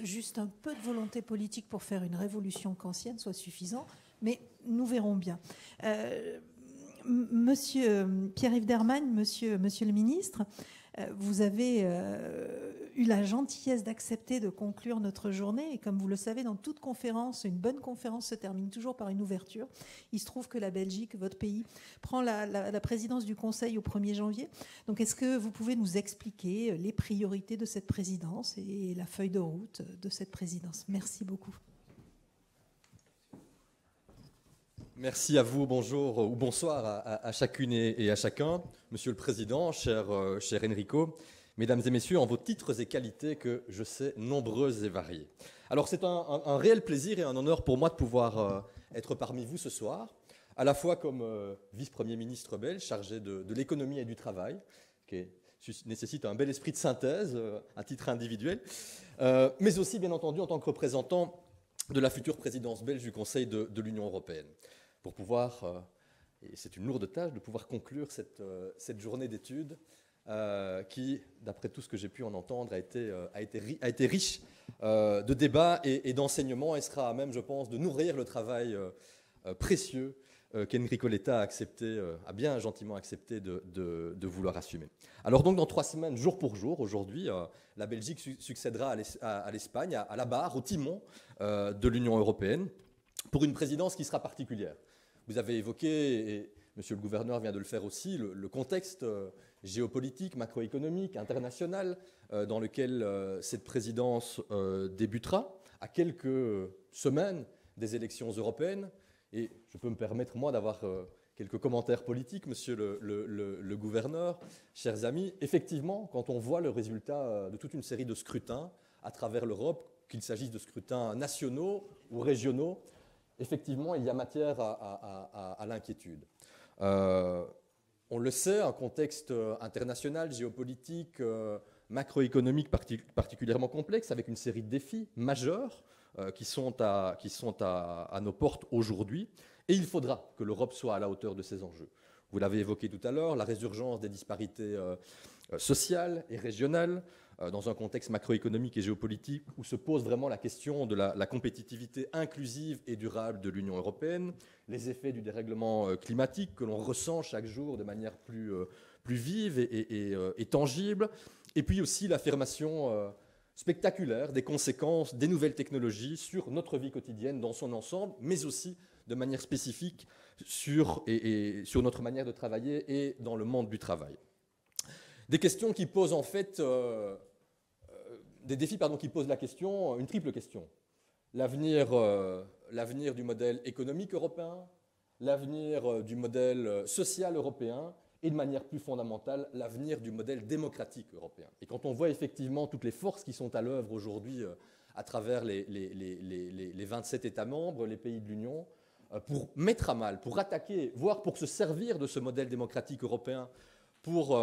juste un peu de volonté politique pour faire une révolution kantienne soit suffisant, mais nous verrons bien. Monsieur Pierre-Yves Dermagne, monsieur le ministre, vous avez eu la gentillesse d'accepter de conclure notre journée. Et comme vous le savez, dans toute conférence, une bonne conférence se termine toujours par une ouverture. Il se trouve que la Belgique, votre pays, prend la présidence du Conseil au 1er janvier. Donc, est-ce que vous pouvez nous expliquer les priorités de cette présidence et la feuille de route de cette présidence? Merci beaucoup. Merci à vous, bonjour ou bonsoir à chacune et à chacun. Monsieur le Président, cher Enrico, Mesdames et Messieurs, en vos titres et qualités que je sais nombreuses et variées. Alors c'est un réel plaisir et un honneur pour moi de pouvoir être parmi vous ce soir, à la fois comme vice-premier ministre belge chargé de l'économie et du travail, qui nécessite un bel esprit de synthèse à titre individuel, mais aussi bien entendu en tant que représentant de la future présidence belge du Conseil de l'Union européenne, pour pouvoir, et c'est une lourde tâche, de pouvoir conclure cette journée d'études qui, d'après tout ce que j'ai pu en entendre, a été riche de débats et d'enseignements et sera à même, je pense, de nourrir le travail précieux qu'Enrico Letta a bien gentiment accepté de vouloir assumer. Alors donc, dans 3 semaines, jour pour jour, aujourd'hui, la Belgique succédera à l'Espagne, à la barre, au timon de l'Union européenne, pour une présidence qui sera particulière. Vous avez évoqué, et monsieur le gouverneur vient de le faire aussi, le contexte géopolitique, macroéconomique, international dans lequel cette présidence débutera, à quelques semaines des élections européennes. Et je peux me permettre, moi, d'avoir quelques commentaires politiques, monsieur le gouverneur, chers amis. Effectivement, quand on voit le résultat de toute une série de scrutins à travers l'Europe, qu'il s'agisse de scrutins nationaux ou régionaux, effectivement, il y a matière à l'inquiétude. On le sait, un contexte international, géopolitique, macroéconomique particulièrement complexe, avec une série de défis majeurs qui sont à nos portes aujourd'hui. Et il faudra que l'Europe soit à la hauteur de ces enjeux. Vous l'avez évoqué tout à l'heure, la résurgence des disparités sociales et régionales, dans un contexte macroéconomique et géopolitique où se pose vraiment la question de la compétitivité inclusive et durable de l'Union européenne, les effets du dérèglement climatique que l'on ressent chaque jour de manière plus vive et tangible, et puis aussi l'affirmation spectaculaire des conséquences des nouvelles technologies sur notre vie quotidienne dans son ensemble, mais aussi de manière spécifique sur notre manière de travailler et dans le monde du travail. Des questions qui posent en fait, des défis qui posent une triple question. L'avenir du modèle économique européen, l'avenir du modèle social européen et de manière plus fondamentale, l'avenir du modèle démocratique européen. Et quand on voit effectivement toutes les forces qui sont à l'œuvre aujourd'hui à travers les 27 États membres, les pays de l'Union, pour mettre à mal, pour attaquer, voire pour se servir de ce modèle démocratique européen pour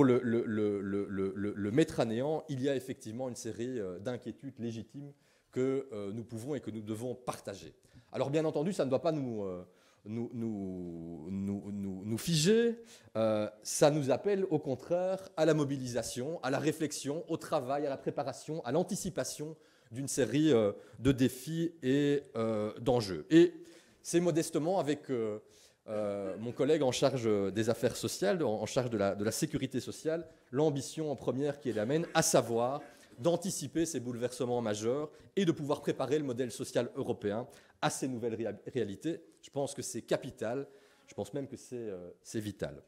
le mettre à néant, il y a effectivement une série d'inquiétudes légitimes que nous pouvons et que nous devons partager. Alors bien entendu, ça ne doit pas nous figer, ça nous appelle au contraire à la mobilisation, à la réflexion, au travail, à la préparation, à l'anticipation d'une série de défis et d'enjeux. Et c'est modestement avec mon collègue en charge des affaires sociales, en charge de la sécurité sociale, l'ambition première qui est la mienne, à savoir d'anticiper ces bouleversements majeurs et de pouvoir préparer le modèle social européen à ces nouvelles réalités. Je pense que c'est capital, je pense même que c'est vital.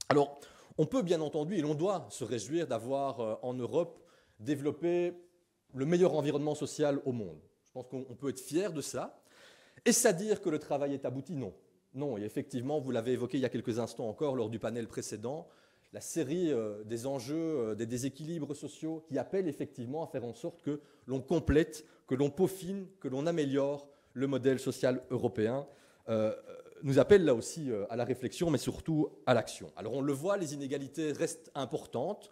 Alors, on peut bien entendu, et l'on doit se réjouir d'avoir en Europe développé le meilleur environnement social au monde. Je pense qu'on peut être fier de ça. Est-ce à dire que le travail est abouti? Non. Non, et effectivement, vous l'avez évoqué il y a quelques instants encore lors du panel précédent, la série des enjeux, des déséquilibres sociaux qui appellent effectivement à faire en sorte que l'on complète, que l'on peaufine, que l'on améliore le modèle social européen, nous appellent là aussi à la réflexion, mais surtout à l'action. Alors on le voit, les inégalités restent importantes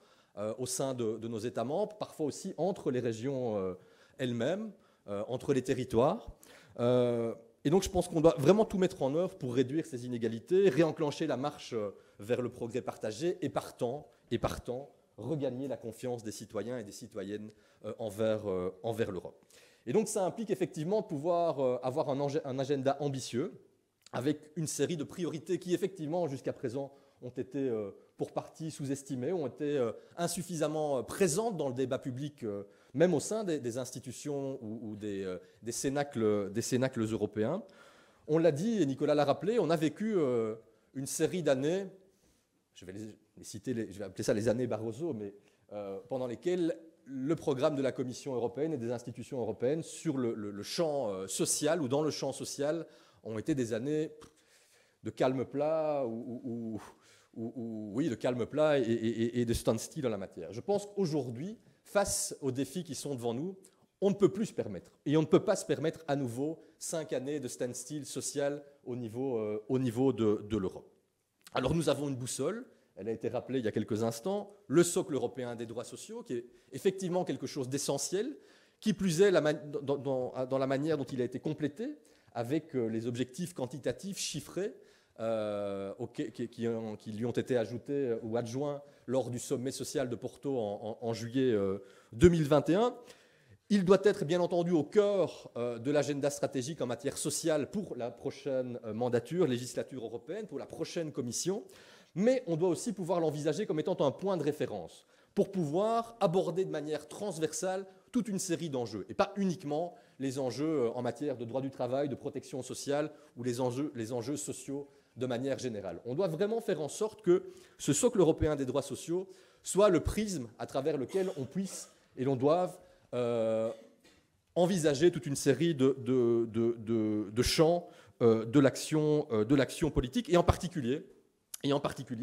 au sein de nos États membres, parfois aussi entre les régions elles-mêmes, entre les territoires. Et donc je pense qu'on doit vraiment tout mettre en œuvre pour réduire ces inégalités, réenclencher la marche vers le progrès partagé et partant, regagner la confiance des citoyens et des citoyennes envers l'Europe. Et donc ça implique effectivement de pouvoir avoir un agenda ambitieux avec une série de priorités qui effectivement jusqu'à présent ont été pour partie sous-estimées, ont été insuffisamment présentes dans le débat public, même au sein des institutions ou des cénacles européens. On l'a dit, et Nicolas l'a rappelé, on a vécu une série d'années, je vais appeler ça les années Barroso, mais pendant lesquelles le programme de la Commission européenne et des institutions européennes sur le champ social ou dans le champ social ont été des années de calme plat de calme plat et de standstill en la matière. Je pense qu'aujourd'hui, face aux défis qui sont devant nous, on ne peut plus se permettre. Et on ne peut pas se permettre à nouveau 5 années de standstill social au niveau de l'Europe. Alors nous avons une boussole, elle a été rappelée il y a quelques instants, le socle européen des droits sociaux, qui est effectivement quelque chose d'essentiel, qui plus est dans la manière dont il a été complété, avec les objectifs quantitatifs chiffrés qui lui ont été ajoutés ou adjoints lors du sommet social de Porto en juillet 2021. Il doit être bien entendu au cœur de l'agenda stratégique en matière sociale pour la prochaine législature européenne, pour la prochaine commission, mais on doit aussi pouvoir l'envisager comme étant un point de référence pour pouvoir aborder de manière transversale toute une série d'enjeux, et pas uniquement les enjeux en matière de droit du travail, de protection sociale ou les enjeux sociaux de manière générale. On doit vraiment faire en sorte que ce socle européen des droits sociaux soit le prisme à travers lequel on puisse et l'on doive envisager toute une série de champs de l'action politique, et en particulier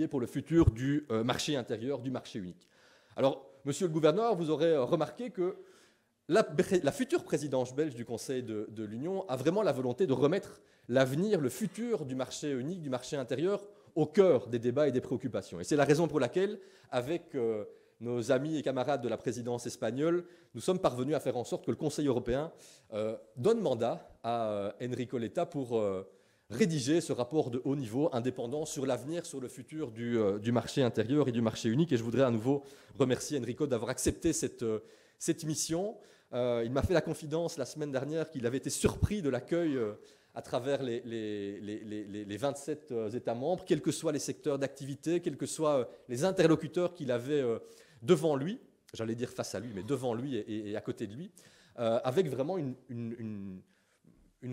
pour le futur du marché intérieur, du marché unique. Alors, monsieur le gouverneur, vous aurez remarqué que la future présidence belge du Conseil de l'Union a vraiment la volonté de remettre l'avenir, le futur du marché unique, du marché intérieur, au cœur des débats et des préoccupations. Et c'est la raison pour laquelle, avec nos amis et camarades de la présidence espagnole, nous sommes parvenus à faire en sorte que le Conseil européen donne mandat à Enrico Letta pour rédiger ce rapport de haut niveau indépendant sur l'avenir, sur le futur du marché intérieur et du marché unique. Et je voudrais à nouveau remercier Enrico d'avoir accepté cette mission. Il m'a fait la confidence la semaine dernière qu'il avait été surpris de l'accueil à travers les 27 États membres, quels que soient les secteurs d'activité, quels que soient les interlocuteurs qu'il avait devant lui, j'allais dire face à lui, mais devant lui et à côté de lui, avec vraiment une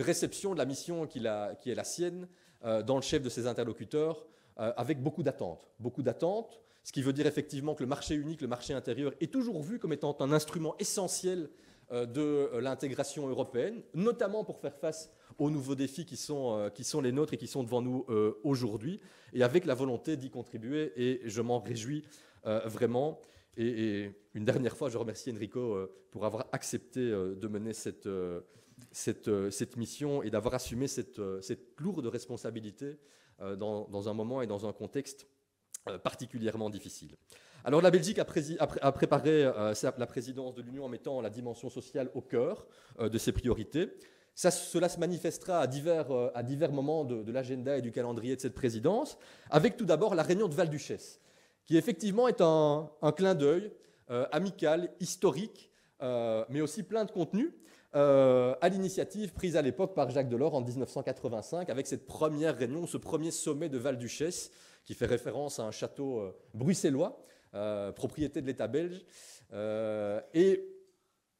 réception de la mission qui est la sienne dans le chef de ses interlocuteurs, avec beaucoup d'attentes, ce qui veut dire effectivement que le marché unique, le marché intérieur est toujours vu comme étant un instrument essentiel de l'intégration européenne, notamment pour faire face aux nouveaux défis qui sont les nôtres et qui sont devant nous aujourd'hui, et avec la volonté d'y contribuer, et je m'en réjouis vraiment. Et une dernière fois, je remercie Enrico pour avoir accepté de mener cette mission et d'avoir assumé cette lourde responsabilité dans un moment et dans un contexte particulièrement difficile. Alors la Belgique a préparé la présidence de l'Union en mettant la dimension sociale au cœur de ses priorités. Cela se manifestera à divers moments de l'agenda et du calendrier de cette présidence, avec tout d'abord la réunion de Val-Duchesse, qui effectivement est un clin d'œil amical, historique, mais aussi plein de contenu, à l'initiative prise à l'époque par Jacques Delors en 1985, avec cette première réunion, ce premier sommet de Val-Duchesse, qui fait référence à un château bruxellois, propriété de l'État belge, et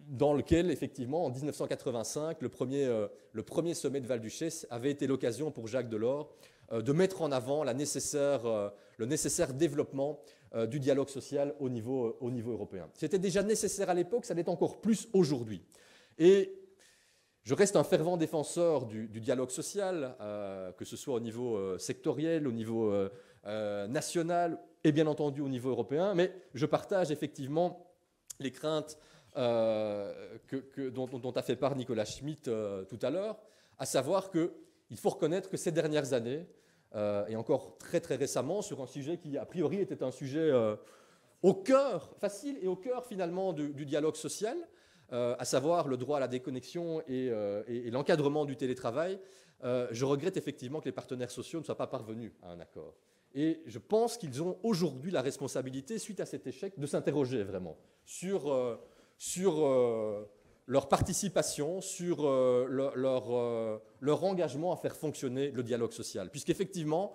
dans lequel, effectivement, en 1985, le premier sommet de Val-Duchesse avait été l'occasion pour Jacques Delors de mettre en avant le nécessaire développement du dialogue social au niveau européen. C'était déjà nécessaire à l'époque, ça l'est encore plus aujourd'hui. Et je reste un fervent défenseur du dialogue social, que ce soit au niveau sectoriel, au niveau national et bien entendu au niveau européen, mais je partage effectivement les craintes dont a fait part Nicolas Schmitt tout à l'heure, à savoir qu'il faut reconnaître que ces dernières années, et encore très très récemment, sur un sujet qui a priori était un sujet au cœur, facile et au cœur finalement du dialogue social, à savoir le droit à la déconnexion et l'encadrement du télétravail, je regrette effectivement que les partenaires sociaux ne soient pas parvenus à un accord. Et je pense qu'ils ont aujourd'hui la responsabilité, suite à cet échec, de s'interroger vraiment sur leur participation, sur leur engagement à faire fonctionner le dialogue social. Puisqu'effectivement,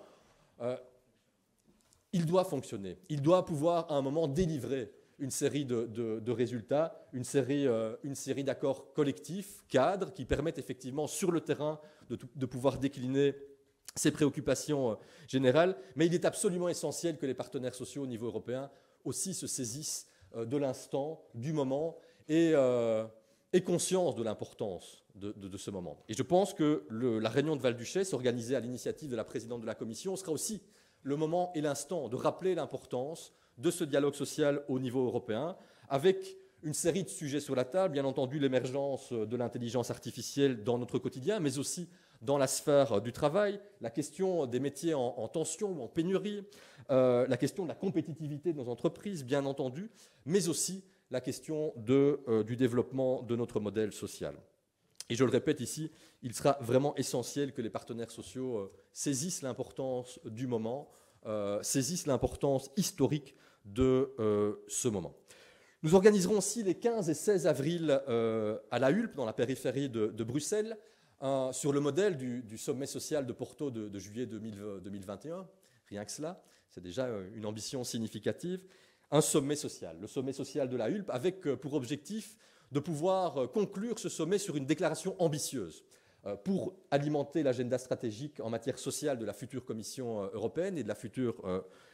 il doit fonctionner. Il doit pouvoir, à un moment, délivrer une série de résultats, une série d'accords collectifs, cadres, qui permettent effectivement, sur le terrain, de pouvoir décliner ces préoccupations générales. Mais il est absolument essentiel que les partenaires sociaux au niveau européen aussi se saisissent de l'instant, du moment, et conscience de l'importance de ce moment. Et je pense que la réunion de Val-Duchesse, organisée à l'initiative de la présidente de la Commission, sera aussi le moment et l'instant de rappeler l'importance de ce dialogue social au niveau européen, avec une série de sujets sur la table, bien entendu l'émergence de l'intelligence artificielle dans notre quotidien, mais aussi dans la sphère du travail, la question des métiers en tension ou en pénurie, la question de la compétitivité de nos entreprises, bien entendu, mais aussi la question du développement de notre modèle social. Et je le répète ici, il sera vraiment essentiel que les partenaires sociaux saisissent l'importance du moment, saisissent l'importance historique de ce moment. Nous organiserons aussi les 15 et 16 avril à La Hulpe, dans la périphérie de Bruxelles, sur le modèle du sommet social de Porto de juillet 2021. Rien que cela, c'est déjà une ambition significative. Un sommet social, le sommet social de La Hulpe, avec pour objectif de pouvoir conclure ce sommet sur une déclaration ambitieuse pour alimenter l'agenda stratégique en matière sociale de la future Commission européenne et de la future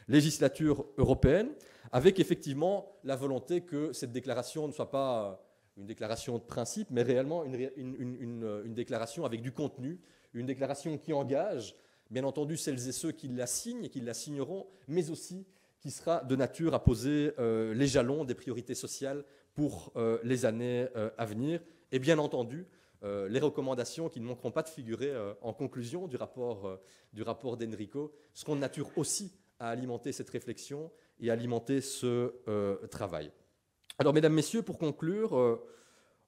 législature européenne, avec effectivement la volonté que cette déclaration ne soit pas une déclaration de principe, mais réellement une déclaration avec du contenu, une déclaration qui engage, bien entendu, celles et ceux qui la signent et qui la signeront, mais aussi qui sera de nature à poser les jalons des priorités sociales pour les années à venir. Et bien entendu, les recommandations qui ne manqueront pas de figurer en conclusion du rapport d'Enrico seront de nature aussi à alimenter cette réflexion et à alimenter ce travail. Alors, mesdames, messieurs, pour conclure,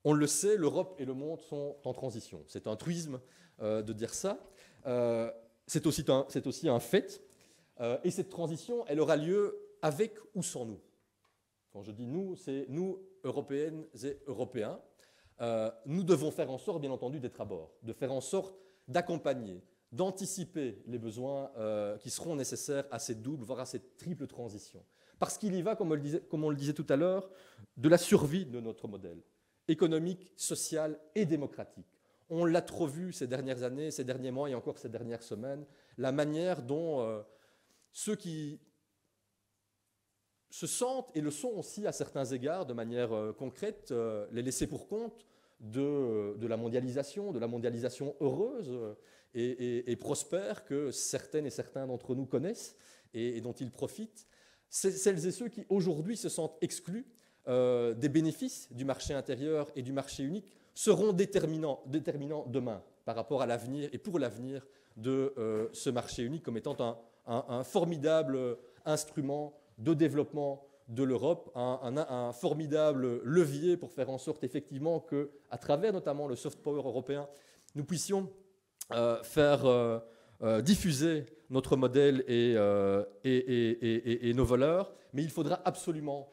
on le sait, l'Europe et le monde sont en transition. C'est un truisme de dire ça. C'est aussi un fait. Et cette transition, elle aura lieu avec ou sans nous. Quand je dis nous, c'est nous, Européennes et Européens. Nous devons faire en sorte, bien entendu, d'être à bord, de faire en sorte d'accompagner, d'anticiper les besoins qui seront nécessaires à cette double, voire à cette triple transition. Parce qu'il y va, comme on le disait tout à l'heure, de la survie de notre modèle économique, social et démocratique. On l'a trop vu ces dernières années, ces derniers mois et encore ces dernières semaines, la manière dont ceux qui se sentent, et le sont aussi à certains égards de manière concrète, les laissés pour compte de la mondialisation heureuse et prospère que certaines et certains d'entre nous connaissent et dont ils profitent. Celles et ceux qui aujourd'hui se sentent exclus des bénéfices du marché intérieur et du marché unique seront déterminants demain par rapport à l'avenir et pour l'avenir de ce marché unique comme étant un formidable instrument de développement de l'Europe, un formidable levier pour faire en sorte effectivement qu'à travers notamment le soft power européen, nous puissions faire diffuser notre modèle et nos valeurs, mais il faudra absolument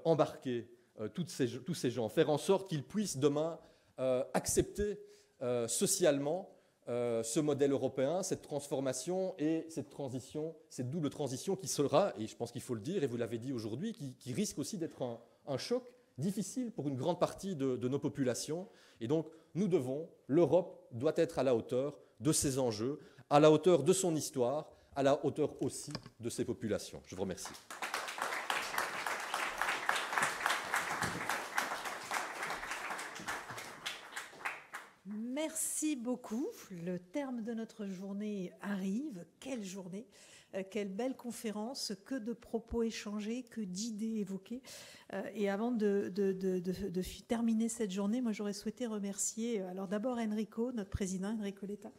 embarquer tous ces gens, faire en sorte qu'ils puissent demain accepter socialement ce modèle européen, cette transformation et cette transition, cette double transition qui sera, et je pense qu'il faut le dire, et vous l'avez dit aujourd'hui, qui risque aussi d'être un choc difficile pour une grande partie de nos populations. Et donc, l'Europe doit être à la hauteur de ces enjeux, à la hauteur de son histoire, à la hauteur aussi de ses populations. Je vous remercie. Merci beaucoup. Le terme de notre journée arrive. Quelle journée! Quelle belle conférence, que de propos échangés, que d'idées évoquées. Et avant de terminer cette journée, moi j'aurais souhaité remercier alors d'abord Enrico, notre président, Enrico Letta,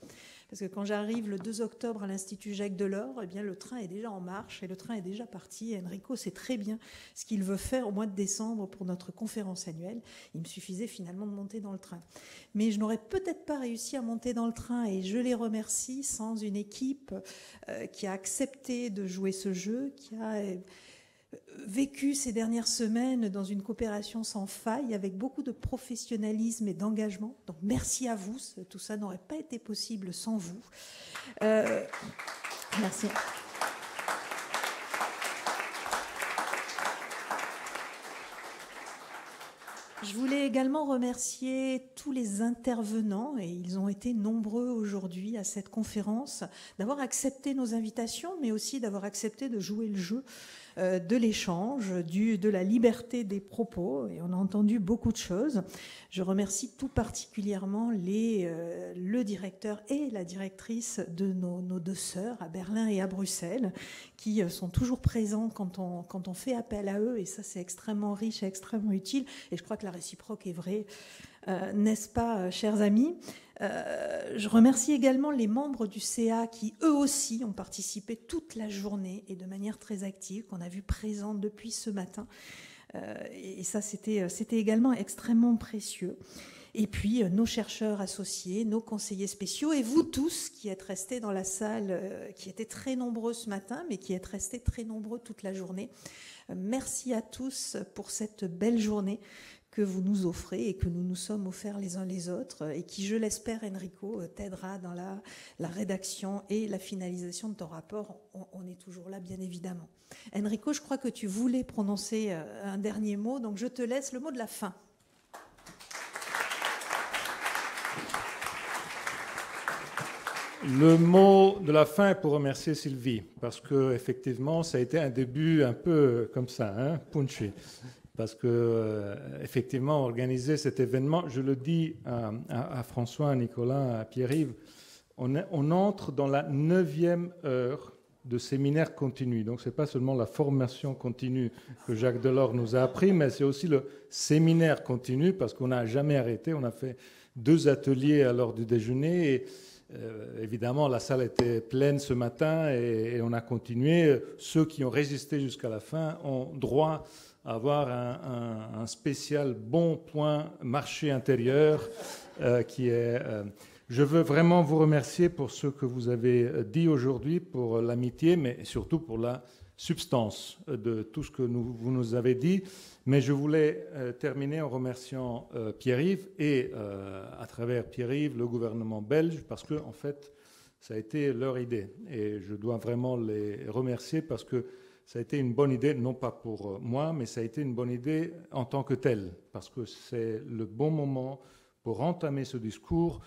parce que quand j'arrive le 2 octobre à l'Institut Jacques Delors, eh bien le train est déjà en marche et le train est déjà parti. Et Enrico sait très bien ce qu'il veut faire au mois de décembre pour notre conférence annuelle. Il me suffisait finalement de monter dans le train. Mais je n'aurais peut-être pas réussi à monter dans le train, et je les remercie, sans une équipe qui a accepté de jouer ce jeu, qui a vécu ces dernières semaines dans une coopération sans faille, avec beaucoup de professionnalisme et d'engagement. Donc merci à vous, tout ça n'aurait pas été possible sans vous. Merci. Je voulais également remercier tous les intervenants, et ils ont été nombreux aujourd'hui à cette conférence, d'avoir accepté nos invitations, mais aussi d'avoir accepté de jouer le jeu de l'échange, de la liberté des propos, et on a entendu beaucoup de choses. Je remercie tout particulièrement le directeur et la directrice de nos deux sœurs à Berlin et à Bruxelles, qui sont toujours présents quand on fait appel à eux, et ça c'est extrêmement riche et extrêmement utile, et je crois que la réciproque est vraie, n'est-ce pas, chers amis? Je remercie également les membres du CA qui, eux aussi, ont participé toute la journée et de manière très active, qu'on a vu présents depuis ce matin. Et ça, c'était également extrêmement précieux. Et puis, nos chercheurs associés, nos conseillers spéciaux, et vous tous qui êtes restés dans la salle, qui étaient très nombreux ce matin, mais qui êtes restés très nombreux toute la journée. Merci à tous pour cette belle journée que vous nous offrez et que nous nous sommes offerts les uns les autres, et qui, je l'espère, Enrico, t'aidera dans la rédaction et la finalisation de ton rapport. On est toujours là, bien évidemment. Enrico, je crois que tu voulais prononcer un dernier mot, donc je te laisse le mot de la fin. Le mot de la fin est pour remercier Sylvie, parce qu'effectivement, ça a été un début un peu comme ça, hein, punchy. Parce que, effectivement, organiser cet événement, je le dis à François, à Nicolas, à Pierre-Yves, on entre dans la 9e heure de séminaire continu. Donc, ce n'est pas seulement la formation continue que Jacques Delors nous a appris, mais c'est aussi le séminaire continu, parce qu'on n'a jamais arrêté. On a fait 2 ateliers à l'heure du déjeuner, et évidemment, la salle était pleine ce matin, et on a continué. Ceux qui ont résisté jusqu'à la fin ont droit avoir un spécial bon point marché intérieur qui est... Je veux vraiment vous remercier pour ce que vous avez dit aujourd'hui, pour l'amitié, mais surtout pour la substance de tout ce que vous nous avez dit. Mais je voulais terminer en remerciant Pierre-Yves et, à travers Pierre-Yves, le gouvernement belge, parce que, en fait, ça a été leur idée. Et je dois vraiment les remercier parce que ça a été une bonne idée, non pas pour moi, mais ça a été une bonne idée en tant que telle, parce que c'est le bon moment pour entamer ce discours.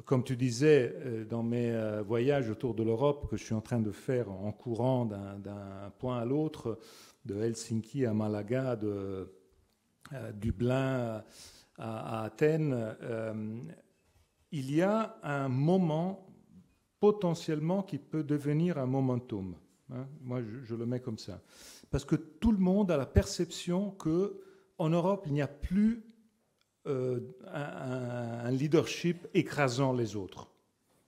Comme tu disais, dans mes voyages autour de l'Europe, que je suis en train de faire en courant d'un point à l'autre, de Helsinki à Malaga, de Dublin à Athènes, il y a un moment potentiellement qui peut devenir un momentum. Moi, je le mets comme ça. Parce que tout le monde a la perception qu'en Europe, il n'y a plus un leadership écrasant les autres.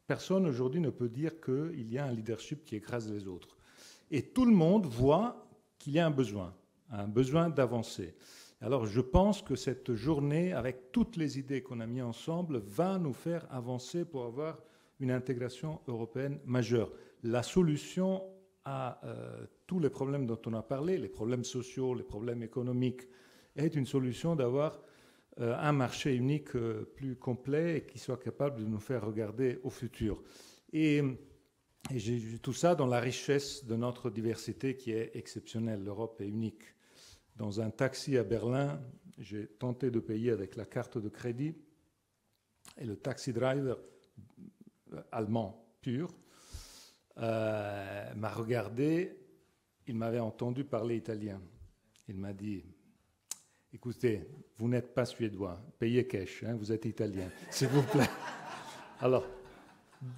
Personne aujourd'hui ne peut dire qu'il y a un leadership qui écrase les autres. Et tout le monde voit qu'il y a un besoin d'avancer. Alors je pense que cette journée, avec toutes les idées qu'on a mises ensemble, va nous faire avancer pour avoir une intégration européenne majeure. La solution à tous les problèmes dont on a parlé, les problèmes sociaux, les problèmes économiques, est une solution d'avoir un marché unique plus complet et qui soit capable de nous faire regarder au futur. Et j'ai vu tout ça dans la richesse de notre diversité qui est exceptionnelle. L'Europe est unique. Dans un taxi à Berlin, j'ai tenté de payer avec la carte de crédit et le taxi driver allemand pur m'a regardé. Il m'avait entendu parler italien. Il m'a dit « Écoutez, vous n'êtes pas suédois, payez cash, hein, vous êtes italien, s'il vous plaît. » Alors,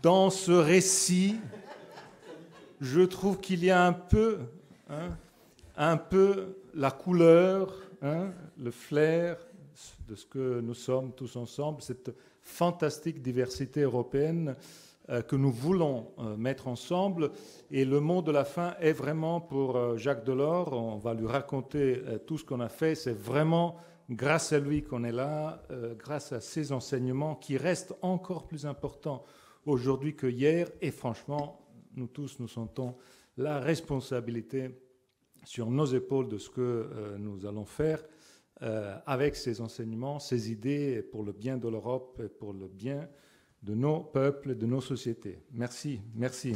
dans ce récit, je trouve qu'il y a un peu la couleur, le flair de ce que nous sommes tous ensemble, cette fantastique diversité européenne que nous voulons mettre ensemble. Et le mot de la fin est vraiment pour Jacques Delors. On va lui raconter tout ce qu'on a fait. C'est vraiment grâce à lui qu'on est là, grâce à ses enseignements qui restent encore plus importants aujourd'hui que hier. Et franchement, nous tous, nous sentons la responsabilité sur nos épaules de ce que nous allons faire avec ces enseignements, ces idées pour le bien de l'Europe et pour le bien de nos peuples et de nos sociétés. Merci, merci.